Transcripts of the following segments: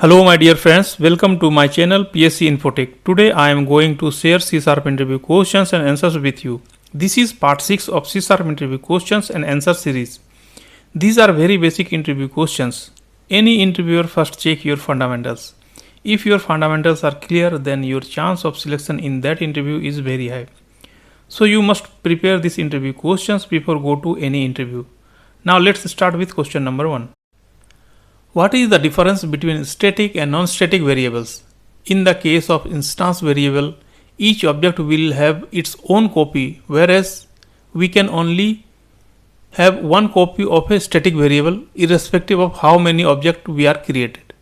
Hello my dear friends, welcome to my channel PSC Infotech. Today I am going to share CSharp interview questions and answers with you. This is part 6 of CSharp interview questions and answer series. These are very basic interview questions. Any interviewer first check your fundamentals. If your fundamentals are clear, then your chance of selection in that interview is very high. So you must prepare these interview questions before go to any interview. Now let's start with question number 1. What is the difference between static and non-static variables? In the case of instance variable, each object will have its own copy, whereas we can only have one copy of a static variable irrespective of how many objects we are created.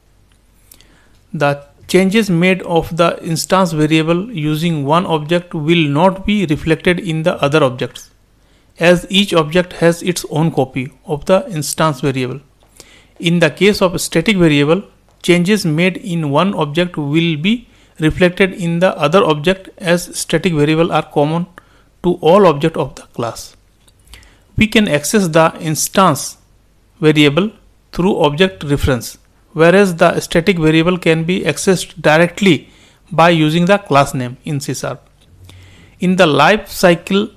The changes made of the instance variable using one object will not be reflected in the other objects, as each object has its own copy of the instance variable. In the case of a static variable, changes made in one object will be reflected in the other object, as static variables are common to all objects of the class. We can access the instance variable through object reference, whereas the static variable can be accessed directly by using the class name in CSharp. In the life cycle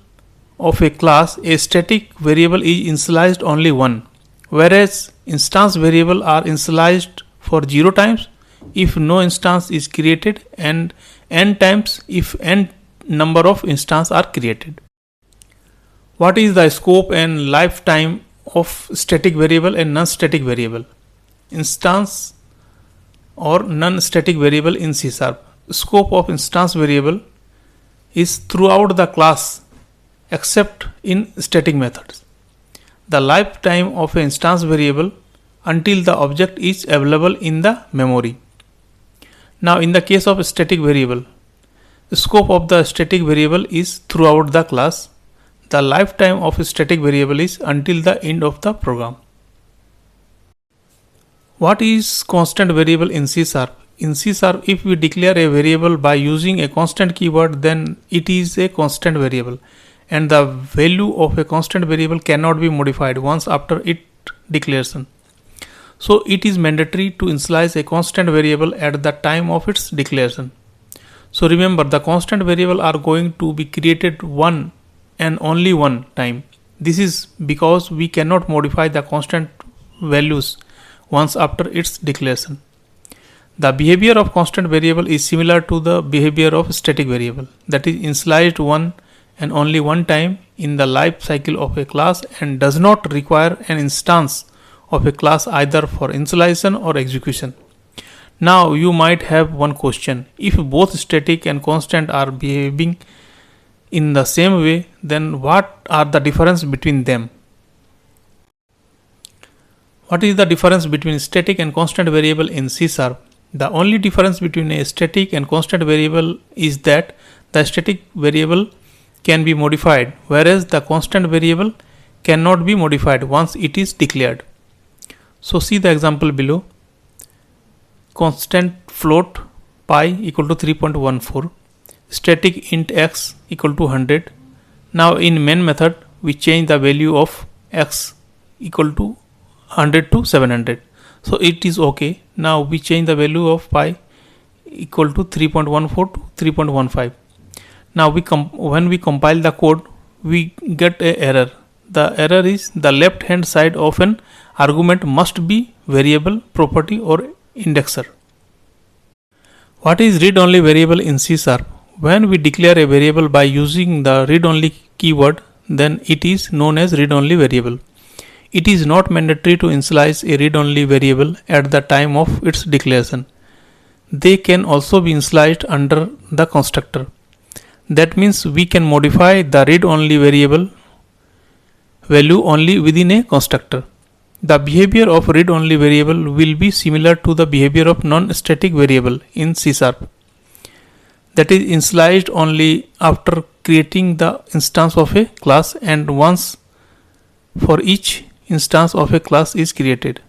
of a class, a static variable is initialized only one, whereas instance variables are initialized for 0 times if no instance is created and n times if n number of instances are created. What is the scope and lifetime of static variable and non-static variable? Instance or non-static variable in CSharp. Scope of instance variable is throughout the class except in static methods. The lifetime of an instance variable until the object is available in the memory. Now in the case of a static variable, the scope of the static variable is throughout the class. The lifetime of a static variable is until the end of the program. What is constant variable in CSharp? In CSharp, if we declare a variable by using a constant keyword, then it is a constant variable, and the value of a constant variable cannot be modified once after its declaration. So it is mandatory to initialize a constant variable at the time of its declaration. So remember, the constant variable are going to be created one and only one time. This is because we cannot modify the constant values once after its declaration. The behavior of constant variable is similar to the behavior of static variable, that is initialized one and only one time in the life cycle of a class and does not require an instance of a class either for initialization or execution. Now you might have one question: if both static and constant are behaving in the same way, then what are the difference between them? What is the difference between static and constant variable in CSharp? The only difference between a static and constant variable is that the static variable can be modified, whereas the constant variable cannot be modified once it is declared. So see the example below. Constant float pi equal to 3.14, static int x equal to 100. Now in main method we change the value of x equal to 100 to 700. So it is okay. Now we change the value of pi equal to 3.14 to 3.15. Now when we compile the code, we get an error. The error is the left hand side of an argument must be variable, property or indexer. What is read-only variable in CSharp? When we declare a variable by using the read-only keyword, then it is known as read-only variable. It is not mandatory to initialize a read-only variable at the time of its declaration. They can also be initialized under the constructor. That means we can modify the read-only variable value only within a constructor. The behavior of read-only variable will be similar to the behavior of non-static variable in CSharp. That is initialized only after creating the instance of a class and once for each instance of a class is created.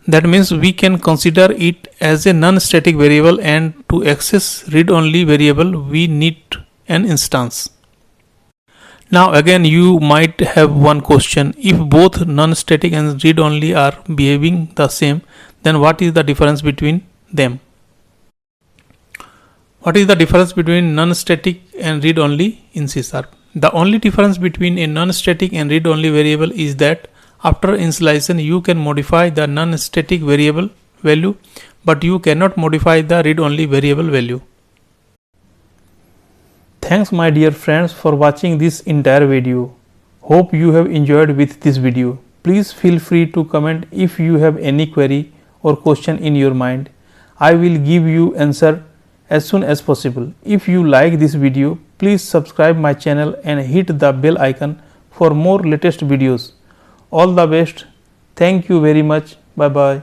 That means we can consider it as a non-static variable, and to access read-only variable we need an instance. Now again you might have one question: if both non-static and read-only are behaving the same, then what is the difference between them? What is the difference between non-static and read-only in C#? The only difference between a non-static and read-only variable is that after initialization you can modify the non-static variable value, but you cannot modify the read-only variable value. Thanks my dear friends for watching this entire video. Hope you have enjoyed with this video. Please feel free to comment if you have any query or question in your mind. I will give you answer as soon as possible. If you like this video, please subscribe my channel and hit the bell icon for more latest videos. All the best. Thank you very much. Bye bye.